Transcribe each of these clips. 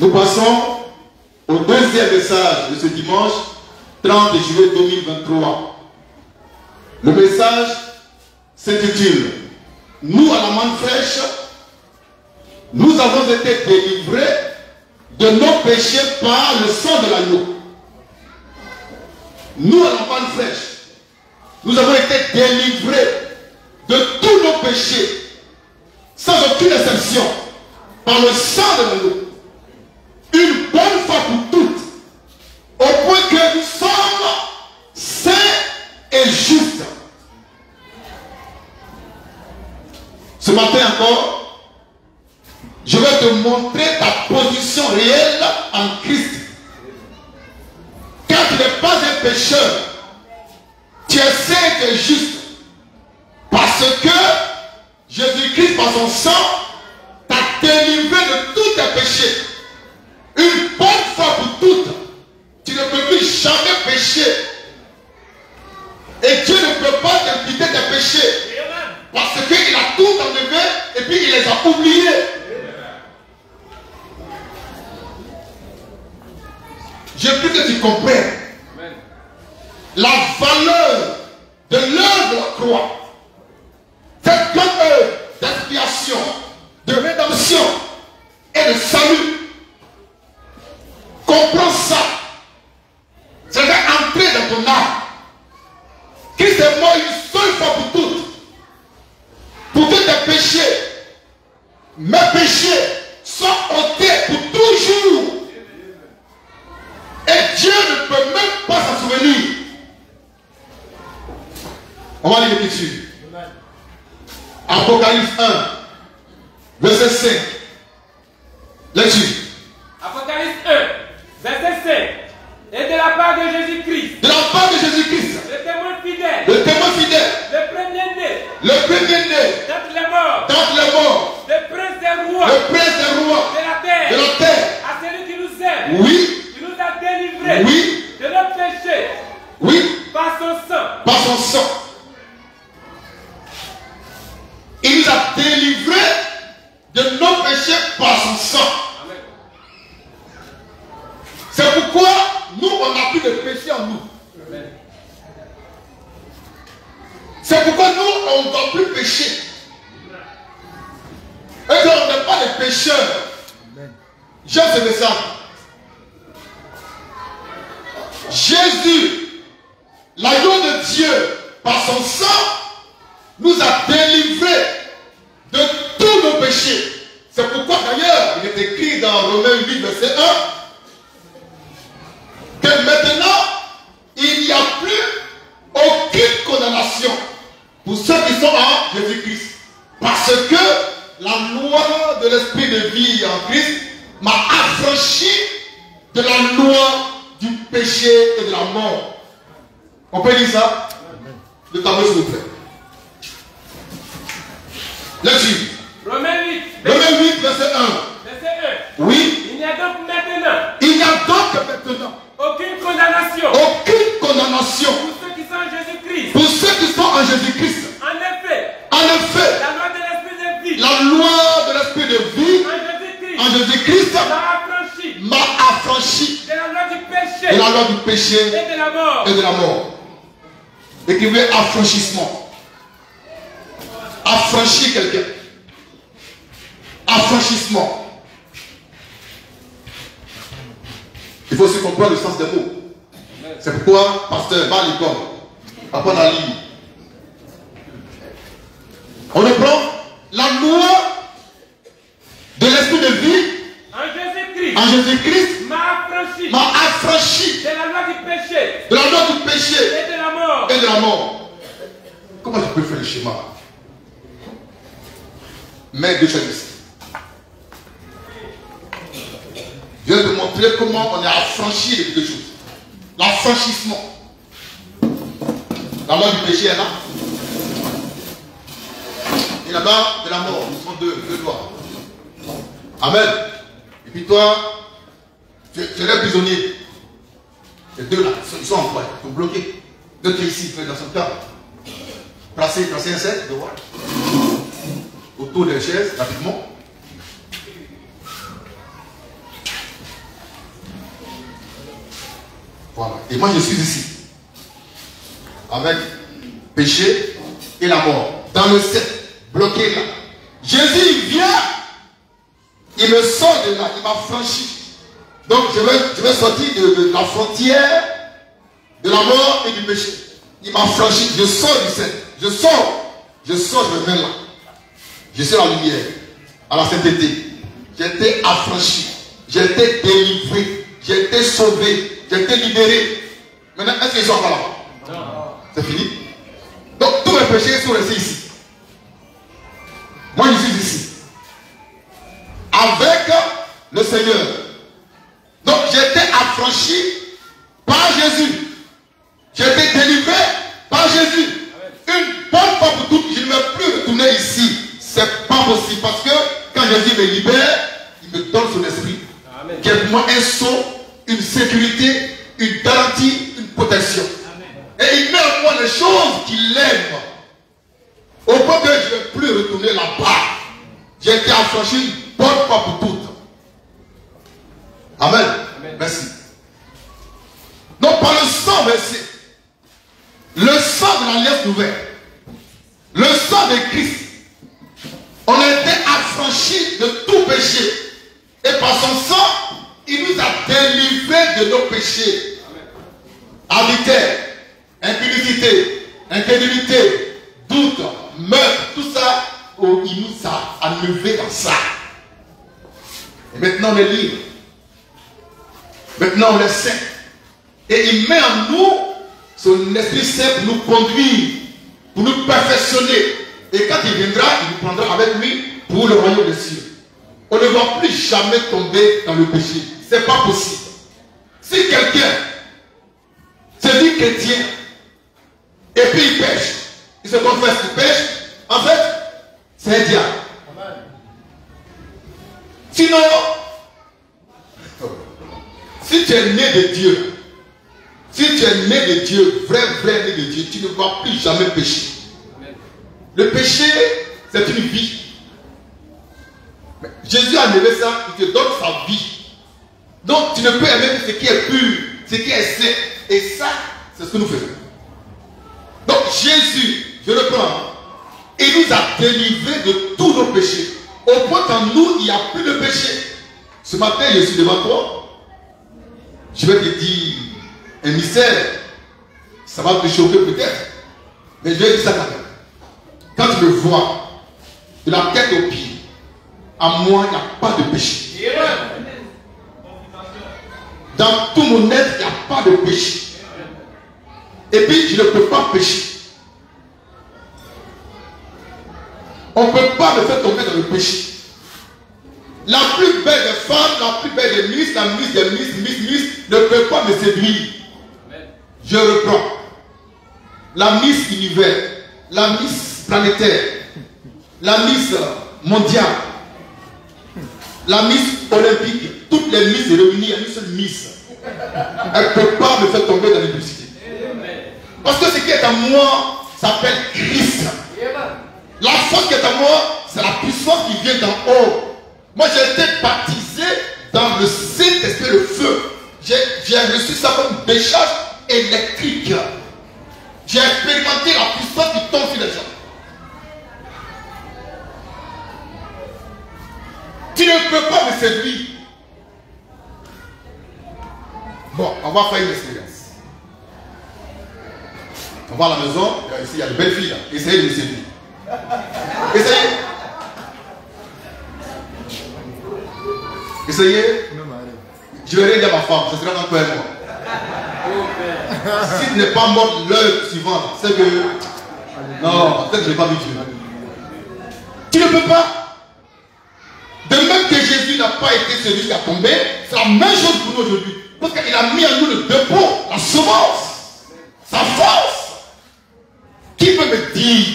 Nous passons au deuxième message de ce dimanche 30 juillet 2023. Le message s'intitule « Nous, à la manne fraîche, nous avons été délivrés de nos péchés par le sang de l'agneau. » Nous, à la manne fraîche, nous avons été délivrés de tous nos péchés, sans aucune exception, par le sang de l'agneau. Une bonne fois pour toutes, au point que nous sommes saints et justes. Ce matin encore, je vais te montrer ta position réelle en Christ. Car tu n'es pas un pécheur, tu es saint et juste. Parce que Jésus-Christ, par son sang, t'a délivré de tous tes péchés. Une bonne fois pour toutes, tu ne peux plus jamais pécher. Et Dieu ne peut pas t'imputer tes péchés. Parce qu'il a tout enlevé et puis il les a oubliés. Je veux que tu comprennes la valeur de l'œuvre de la croix. Cette grande œuvre d'expiation, de rédemption et de salut. Comprends ça. Ça va entrer dans ton âme. Christ est mort une seule fois pour toutes. Pour tous tes péchés. Mes péchés sont ôtés pour toujours. Et Dieu ne peut même pas s'en souvenir. On va lire l'écriture. Apocalypse 1, verset 5. Lecture. Apocalypse 1, verset 5. Et de la part de Jésus-Christ. De la part de Jésus-Christ. Le témoin fidèle. Le témoin fidèle. Le premier-né. Le premier-né. D'entre les morts. D'entre les morts. Le prince des rois. Le prince des rois. De la terre. De la terre. À celui qui nous aime. Oui. Qui nous a délivrés. Oui. De nos péchés. Oui. Par son sang. Par son sang. Il nous a délivrés de nos péchés par son sang. C'est pourquoi nous, on n'a plus de péché en nous. C'est pourquoi nous, on ne doit plus pécher. Et qu'on n'est pas des pécheurs. J'aime ce message. Jésus, l'agneau de Dieu, par son sang, nous a délivrés de tous nos péchés. C'est pourquoi d'ailleurs, il est écrit dans Romains 8, verset 1, que maintenant, il n'y a plus aucune condamnation pour ceux qui sont en Jésus-Christ. Parce que la loi de l'esprit de vie en Christ m'a affranchi de la loi du péché et de la mort. On peut dire ça? Le tableau s'il vous plaît. Lecture. Romains 8. Romains 8, verset 1. Verset 1. Oui. Il n'y a donc maintenant. Il n'y a donc maintenant Aucune condamnation. aucune condamnation Pour ceux qui sont en Jésus-Christ. pour ceux qui sont en Jésus-Christ. En effet. En effet, La loi de l'esprit de vie. la loi de l'esprit de vie En en Jésus-Christ m'a affranchi. m'a affranchi De la loi du péché. de la loi du péché Et de la mort. et de la mort. Écrivez affranchissement. Affranchir quelqu'un. Affranchissement. Il faut aussi comprendre le sens des mots. C'est pourquoi, pasteur, va à l'école. Apprends à lire. On reprend la loi de l'esprit de vie En en Jésus-Christ m'a m'a affranchi de la loi du péché. de la loi du péché Et de la mort. et de la mort. Comment je peux faire le schéma? Mais deux choses ici. Je vais te montrer comment on est affranchi de quelque chose. L'affranchissement. La loi du péché est là. Et là-bas, de la mort. Nous sommes deux doigts. Amen. Et puis toi, tu es prisonnier. Les deux là, ils sont en quoi? Ils sont bloqués. Deux qui ici, dans son cas. Placez un cercle de voir. Autour des chaises, rapidement. Voilà. Et moi je suis ici. Avec péché et la mort. Dans le 7, bloqué là. Jésus il vient, il me sort de là, il m'a franchi. Donc je vais sortir de la frontière de la mort et du péché. Il m'a franchi, je sors du 7. Je sors, je me mets là. Je suis la lumière, à la sainteté. J'ai été affranchi, j'ai été délivré, j'ai été sauvé, j'ai été libéré. Maintenant, est-ce qu'ils sont encore là-bas? Non. C'est fini. Donc tous mes péchés sont restés ici. Moi je suis ici. Avec le Seigneur. Donc j'ai été affranchi par Jésus. J'ai été délivré par Jésus. Une bonne fois pour toutes, je ne vais plus retourner ici. C'est pas possible parce que quand Jésus me libère, il me donne son esprit. Amen. Qui est pour moi un son, une sécurité, une garantie, une protection. Amen. Et il met en moi les choses qu'il aime. Au point que je ne vais plus retourner là-bas. J'ai été affranchi une bonne fois pour toutes. Amen. Amen. Merci. Donc par le sang versé, le sang de l'alliance nouvelle, le sang de Christ, on a été affranchis de tout péché. Et par son sang, il nous a délivrés de nos péchés. Adultère, impudicité, incrédulité, doute, meurtre, tout ça, oh, il nous a enlevés dans ça. Et maintenant on est libre. Maintenant on est saint. Et il met en nous son Esprit Saint pour nous conduire, pour nous perfectionner. Et quand il viendra, il nous prendra avec lui pour le royaume des cieux. On ne va plus jamais tomber dans le péché. Ce n'est pas possible. Si quelqu'un se dit chrétien et puis il pêche, il se confesse qu'il pêche, en fait, c'est un diable. Sinon, si tu es né de Dieu, si tu es né de Dieu, vrai né de Dieu, tu ne vas plus jamais pécher. Le péché, c'est une vie. Mais Jésus a enlevé ça, il te donne sa vie. Donc tu ne peux aimer que ce qui est pur, ce qui est saint. Et ça, c'est ce que nous faisons. Donc Jésus, je reprends, il nous a délivrés de tous nos péchés. Au point qu'en nous, il n'y a plus de péché. Ce matin, je suis devant toi. Je vais te dire un mystère. Ça va te choquer peut-être. Mais je vais dire ça quand même. Quand tu me vois, de la tête aux pieds, à moi, il n'y a pas de péché. Dans tout mon être, il n'y a pas de péché. Et puis, je ne peux pas pécher. On ne peut pas me faire tomber dans le péché. La plus belle des femmes, la plus belle des ministres, la ministre des ministres, ne peut pas me séduire. Je reprends. La Miss Univers, la Miss Planétaire, la Miss Mondiale, la Miss Olympique, toutes les Miss réunies à une seule Miss. Elle ne peut pas me faire tomber dans l'impudicité. Parce que ce qui est en moi s'appelle Christ. La force qui est en moi, c'est la puissance qui vient d'en haut. Moi, j'ai été baptisé dans le Saint-Esprit, le feu. J'ai reçu ça comme une décharge électrique. J'ai expérimenté la puissance qui tombe sur les gens. Tu ne peux pas me séduire. Bon, on va faire une expérience. On va à la maison, ici il y a de belles filles là. Essayez de me séduire. Essayez. Essayez. Je vais rien dire à ma femme, ce sera encore un mois. Si tu n'es pas mort l'heure suivante, c'est que. Non, peut-être que je n'ai pas vu Dieu. Tu ne peux pas. De même que Jésus n'a pas été celui qui a tombé, c'est la même chose pour nous aujourd'hui. Parce qu'il a mis en nous le dépôt, la semence, sa force. Qui peut me dire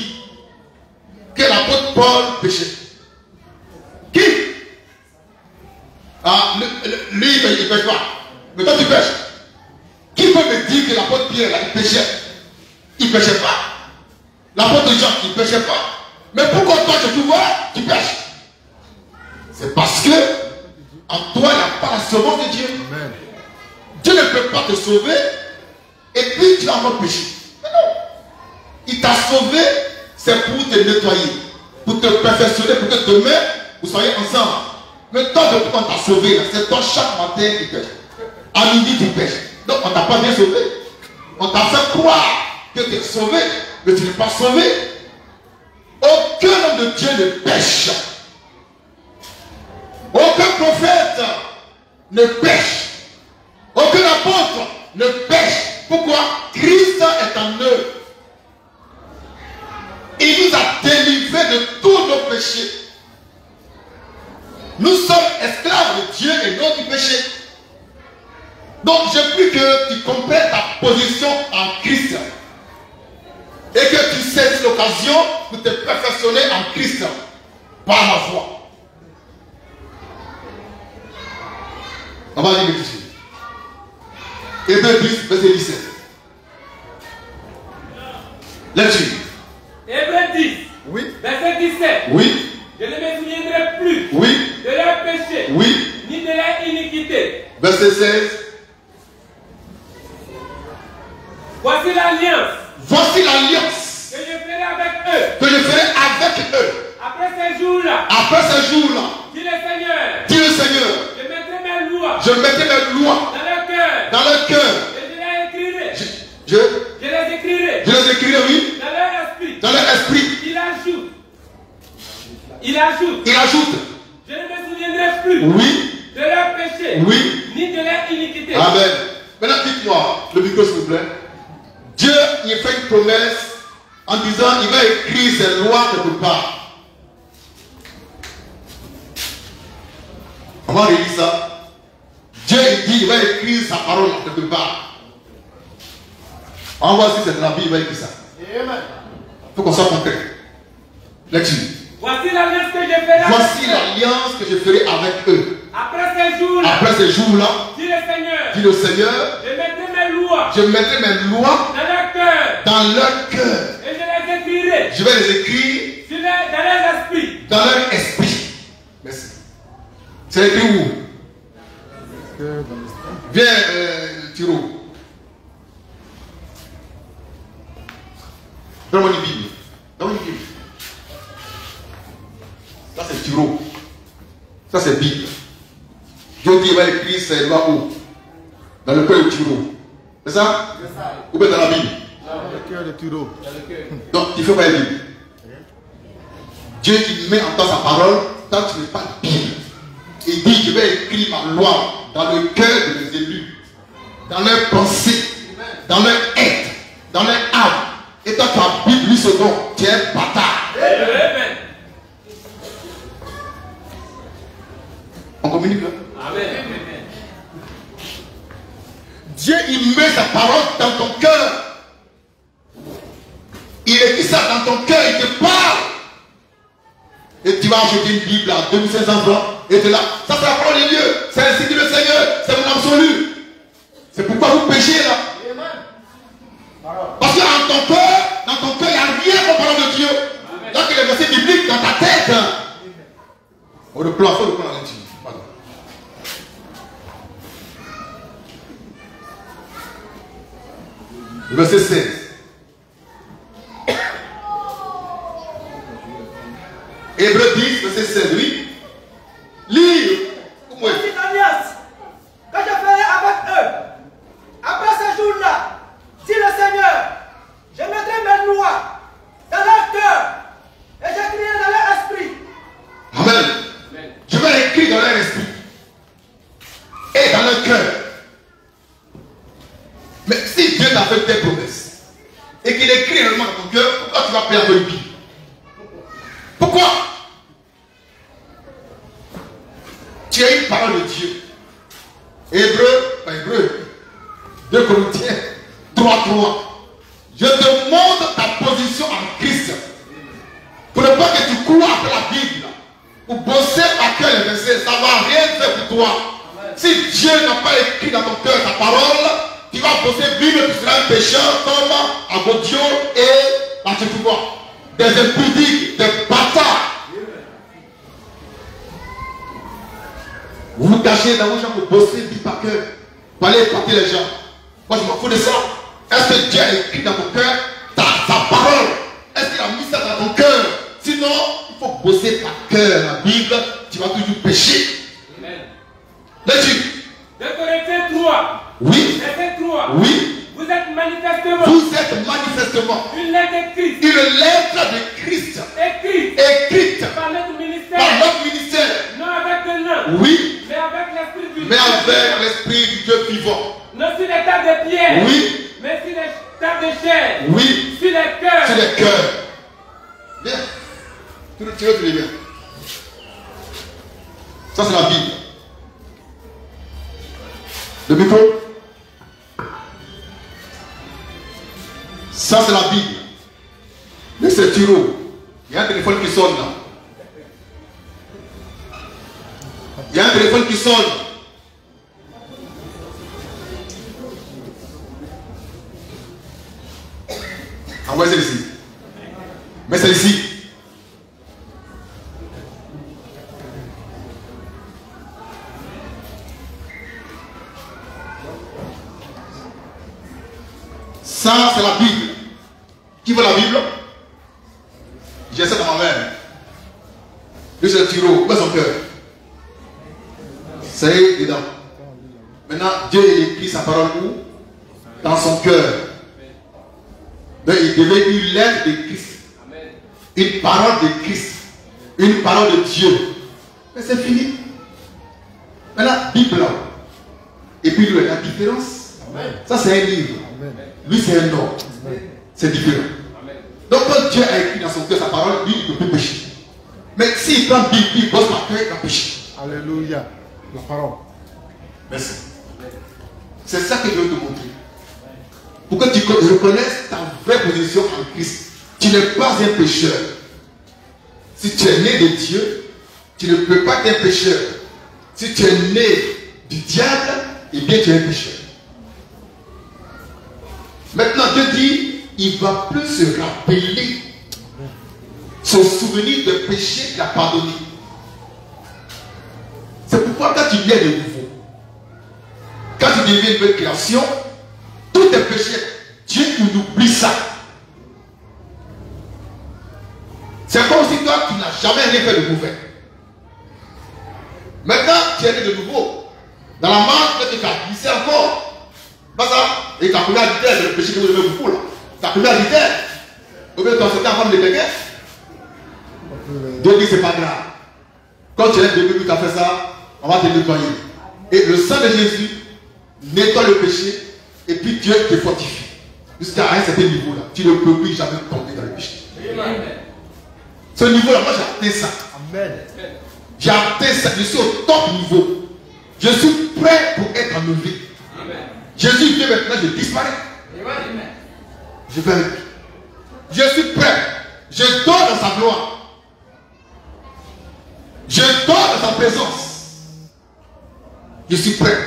que l'apôtre Paul péchait? Qui? Ah, lui, il ne pêche pas. Mais toi, tu pêches. Qui peut me dire que l'apôtre Pierre, là, il péchait? Il ne pêchait pas. L'apôtre Jean, il ne pêchait pas. Mais pourquoi toi, tu vois, tu pêches? C'est parce que en toi, il n'y a pas la semence de Dieu. Amen. Dieu ne ne peut pas te sauver et puis tu vas encore pécher. Mais non. Il t'a sauvé, c'est pour te nettoyer, pour te perfectionner, pour que demain, vous soyez ensemble. Mais toi, depuis qu'on t'a sauvé, c'est toi chaque matin qui pêche. À midi, tu pêches. Donc, on ne t'a pas bien sauvé. On t'a fait croire que tu es sauvé, mais tu n'es pas sauvé. Aucun homme de Dieu ne pêche. Aucun prophète ne pêche. Aucun apôtre ne pêche. Pourquoi? Christ est en eux. Il nous a délivrés de tous nos péchés. Nous sommes esclaves de Dieu et non du péché. Donc je prie que tu comprennes ta position en Christ. Et que tu saisisses l'occasion pour te perfectionner en Christ. Par la foi. On va lire ici. Hébreux 10, verset 17. Lecture. Hébreux 10. Oui. Verset 17. Oui. Je ne me souviendrai plus Oui. de leur péché, Oui. ni de leur iniquité. Verset 16. Voici l'alliance Voici l'alliance que je ferai avec eux. que je ferai avec eux. Après ces jours-là, Après ces jours-là, dit le Seigneur, dit le Seigneur, je mettrai mes lois je mettrai mes lois dans leur cœur. dans leur cœur. Et je les écrirai. Je les écrirai. Je les écrirai, oui, Dans leur esprit. dans leur esprit. Il ajoute. Il ajoute. Il ajoute, Je ne me souviendrai plus oui, de leur péché, oui. ni de leur iniquité. Amen. Maintenant, dites-moi, le micro s'il vous plaît. Dieu, il fait une promesse en disant, il va écrire ses lois quelque part. On va relire ça. Dieu, il dit, il va écrire sa parole quelque part. On va voir si c'est de la Bible, il va écrire ça. Il faut qu'on soit concret. Lecture. Voici l'alliance que je ferai. Voici l'alliance que je ferai avec eux. Après ces jours-là, Après ces jours-là, dit le Seigneur, dit le Seigneur, je mettrai mes lois je mettrai mes lois dans leur cœur dans leur cœur. et je les écrirai Je vais les écrire dans leur esprit. dans leur esprit. Merci. C'est écrit où? Viens, Tiro. Donne-moi une Bible. Donne-moi une Bible. Ça c'est Tiro. Ça c'est Bible. Dieu dit qu'il va écrire ses lois où? Dans le cœur de Tiro. C'est ça? Ou bien dans la Bible? Dans le cœur de Tiro. Donc il faut pas la Bible. Dieu il met en toi sa parole, tant que tu n'es pas de Bible. Il dit, je vais écrire ma loi dans le cœur de mes élus, dans leurs pensées, dans leur être, dans leur âme. Et toi, tu as Bible 8 secondes, tu es un bâtard. Amen. On communique là? Amen. Dieu, il met sa parole dans ton cœur. Il écrit ça dans ton cœur, il te parle. Et tu vas acheter une Bible à 2500 francs. Et tu es là. Ça, c'est la parole de Dieu. C'est ainsi dit le Seigneur. C'est mon absolu. C'est pourquoi vous péchez là. Parce que dans ton cœur, il n'y a rien comme parole de Dieu. Donc il y a des versets bibliques dans ta tête. On le plan, il faut le plan à l'intime. Pardon. Le verset 16. Hébreux 10, verset 16, oui. Lire. Voici l'alliance que je ferai avec eux. Après ces jours-là, dit le Seigneur, je mettrai mes lois dans leur cœur et j'écrirai dans leur esprit. Amen. Je vais écrire dans leur esprit et dans leur cœur. Mais si Dieu t'a fait des promesses et qu'il écrit réellement dans ton cœur, pourquoi tu vas perdre le Bible? Pourquoi? Tu as une parole de Dieu. Hébreux, 2 Corinthiens 3:3. Je te montre ta position en Christ. Pour ne pas que tu cours après la Bible. Pour bosser à cœur les versets, ça ne va rien faire pour toi. Si Dieu n'a pas écrit dans ton cœur ta parole, tu vas bosser Bible, tu seras un pécheur comme Agodio et Bachefouba. Des impudiques, des bâtards. Vous vous cachez dans vos gens pour bosser Bible par cœur. pour aller épater les gens. Moi, je m'en fous de ça. Est-ce que Dieu a écrit dans ton cœur sa parole? Est-ce qu'il a mis ça dans ton cœur? Sinon, il faut bosser ta cœur. La Bible, tu vas toujours pécher. Amen. Là-dessus. 2 Corinthiens 3. Oui. Verset 3. Oui. Vous êtes manifestement. Vous êtes manifestement Une lettre de Christ. une lettre de Christ. Écrite Par notre ministère. par notre ministère. Non avec le nom. Oui. Mais avec l'esprit du Mais avec l'esprit du Dieu vivant. Non sur les tables de pierre. Oui. Mais sur les tables de chair. Oui. Sur les cœurs. Sur les cœurs. Bien. Tu le bien. Ça, c'est la Bible. Le micro. Ça, c'est la Bible. Mais c'est Tiro. Il y a un téléphone qui sonne là. Il y a un téléphone qui sonne. Envoyez celle-ci. Mets celle-ci. Ça, c'est la Bible. Qui veut la Bible? J'ai ça dans ma main. Lui, c'est le tiro. Où est son cœur? Ça y est, dedans. Maintenant, Dieu a écrit sa parole où? Dans son cœur. Donc, il devait une lettre de Christ. Une parole de Christ. Une parole de Dieu. Mais c'est fini. Maintenant, Bible. Et puis, lui, la différence. Ça, c'est un livre. Lui, c'est un ordre. C'est différent. Donc, quand Dieu a écrit dans son cœur sa parole, lui, il ne peut plus pécher. Mais s'il prend Bible, il bosse par cœur, il va pécher. Alléluia. La parole. Merci. C'est ça que je veux te montrer. Pour que tu reconnaisses ta vraie position en Christ. Tu n'es pas un pécheur. Si tu es né de Dieu, tu ne peux pas être un pécheur. Si tu es né du diable, eh bien tu es un pécheur. Maintenant, Dieu dit, il ne va plus se rappeler son souvenir de péché qu'il a pardonné. C'est pourquoi quand tu viens de nouveau, quand tu deviens une nouvelle création, tous tes péchés, Dieu il oublie ça. C'est comme si toi tu n'as jamais rien fait de mauvais. Maintenant, tu es né de nouveau. Dans la marche, tu as glissé encore. Pas ça. Et ta première vitesse, c'est le péché que vous aimez beaucoup là. Ta première vitesse. Au lieu de t'enseigner en forme de quelqu'un. Dieu dit c'est pas grave. Quand tu es bébé, tu as fait ça, on va te nettoyer. Et le sang de Jésus nettoie le péché. Et puis Dieu te fortifie. Jusqu'à un certain niveau là. Tu ne peux plus jamais tomber dans le péché. Amen. Ce niveau là, moi j'ai atteint ça. Amen. J'ai atteint ça. Je suis au top niveau. Je suis prêt pour être enlevé. Amen. Jésus vient maintenant, je disparais. Amen. Je vais avec lui. Je suis prêt. Je dors dans sa gloire. Je dors dans sa présence. Je suis prêt.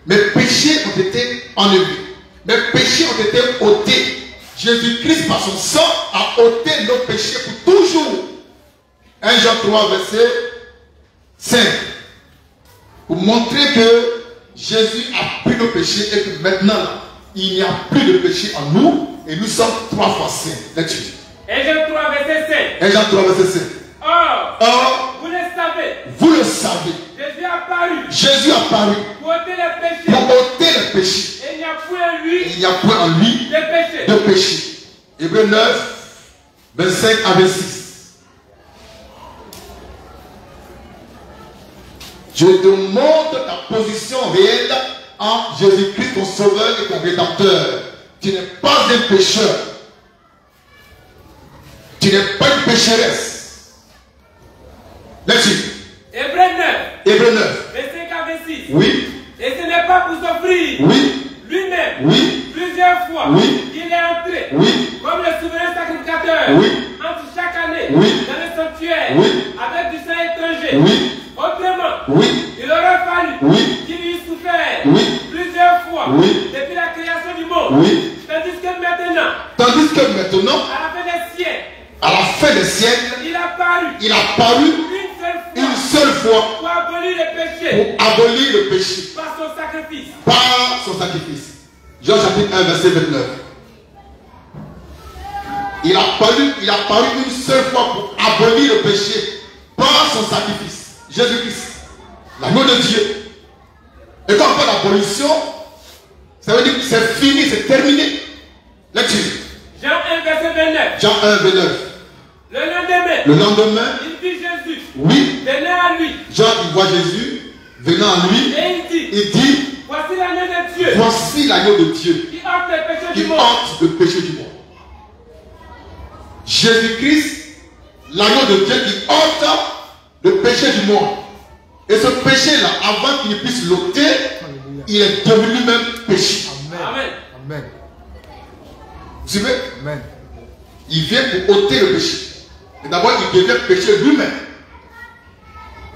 Mes péchés ont été enlevés. Mes péchés ont été ôtés. Jésus-Christ, par son sang, a ôté nos péchés pour toujours. 1 Jean 3, verset 5. Pour montrer que Jésus a pris nos péchés et que maintenant, il n'y a plus de péché en nous et nous sommes 3 fois saints. Là-dessus. 1 Jean 3, verset 5. 1 Jean 3, verset 5. Or, vous le savez. Vous le savez. Jésus a paru. Jésus a paru. Pour ôter les péchés. Pour ôter les péchés. Et il n'y a point en lui. Il n'y a point en lui de péché. Hébreux 9, 25 à 26. Je te montre ta position réelle en Jésus-Christ, ton sauveur et ton rédempteur. Tu n'es pas un pécheur. Tu n'es pas une pécheresse. Là-dessus. Hébreux 9. Hébreux 9. 25 à 26. Oui. Et ce n'est pas pour s'offrir. Oui. Lui-même. Oui. Plusieurs fois. Oui. Il est entré. Oui. Comme le souverain sacrificateur. Oui. Entre chaque année. Oui. Dans le sanctuaire. Oui. Avec du sang étranger. Oui. Autrement. Oui. Il aurait fallu. Oui. Qu'il eût souffert. Oui. Plusieurs fois. Oui. Depuis la création du monde. Oui. Tandis que maintenant. À la fin des siècles. Il a paru. Une seule fois. Pour abolir le péché. Pour abolir le péché. Par son sacrifice. Par son sacrifice. Jean chapitre 1, verset 29. Il a paru une seule fois pour abolir le péché par son sacrifice. Jésus-Christ, l'agneau de Dieu. Et quand on parle d'abolition, ça veut dire que c'est fini, c'est terminé. Lecture. Jean 1, verset 29. Jean 1, 29. Le lendemain, il vit Jésus. Oui. Venez à lui. Jean, il voit Jésus venant à lui. Et il dit, voici l'agneau de Dieu. Voici l'agneau de Dieu Qui ôte le péché qui du monde. ôte le péché du monde. Jésus-Christ, l'agneau de Dieu qui ôte le péché du monde. Et ce péché-là, avant qu'il ne puisse l'ôter, il est devenu lui-même péché. Amen. Amen. Vous suivez? Amen. Il vient pour ôter le péché. Et d'abord, il devient péché lui-même.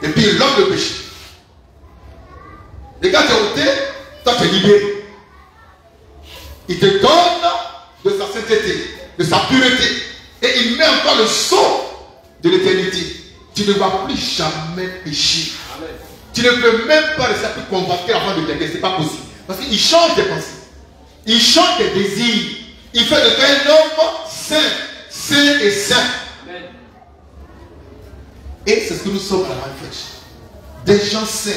Et puis, il ôte le péché. Et quand tu es ôté, toi, tu es libéré. Il te donne de sa sainteté, de sa pureté. Et il met encore le sceau de l'éternité. Tu ne vas plus jamais pécher. Amen. Tu ne peux même pas rester plus convaincu avant de t'aider. Ce n'est pas possible. Parce qu'il change tes pensées. Il change tes désirs. Il fait de toi un homme saint. Saint et saint. Amen. Et c'est ce que nous sommes à la flèche. Des gens saints.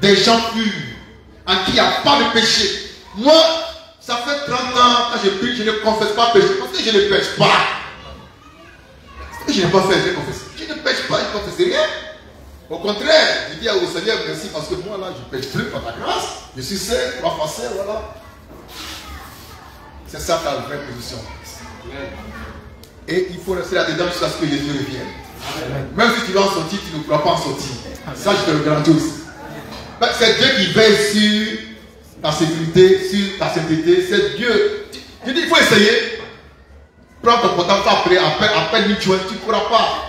Des gens purs. En qui il n'y a pas de péché. Moi, ça fait 30 ans quand je prie, je ne confesse pas péché. Parce que je ne pêche pas. Ce que je n'ai pas fait, je confesse. Je ne pêche pas, je ne confesse rien. Au contraire, je dis au Seigneur merci parce que moi là, je ne pêche plus par ta grâce. Je suis saint, 3 fois saint, voilà. C'est ça ta vraie position. Amen. Et il faut rester là-dedans jusqu'à ce que Jésus revienne. Amen. Même si tu vas en sortir, tu ne pourras pas en sortir. Ça, je te le garantis aussi. C'est Dieu qui veille sur ta sécurité, sur ta sainteté. C'est Dieu. Je dis, il faut essayer. Prends ton portable, appelle Michouin, tu ne pourras pas.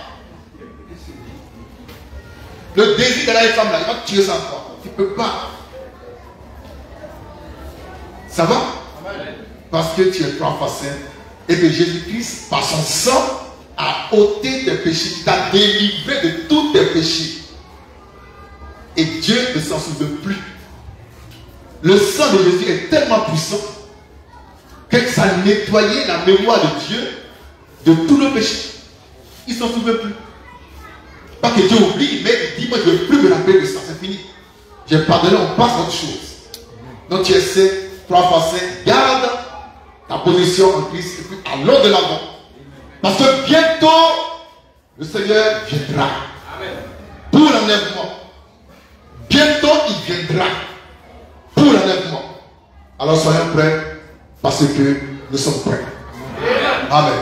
Le désir de la femme là, il va te tuer ça encore. Tu ne peux pas. Ça va? Amen. Parce que tu es 3 fois saint et que Jésus-Christ, par son sang, a ôté tes péchés, il t'a délivré de tous tes péchés. Et Dieu ne s'en souvient plus. Le sang de Jésus est tellement puissant que ça a nettoyé la mémoire de Dieu de tous nos péchés. Il ne s'en souvient plus. Pas que Dieu oublie, mais il dit, moi je ne veux plus me rappeler de ça, c'est fini. J'ai pardonné, on passe à autre chose. Donc tu essaies, 3 fois saint, garde ta position en Christ et puis allons de l'avant. Parce que bientôt, le Seigneur viendra. Amen. Pour l'enlèvement. Bientôt, il viendra. Pour l'enlèvement. Alors soyons prêts parce que nous sommes prêts. Amen.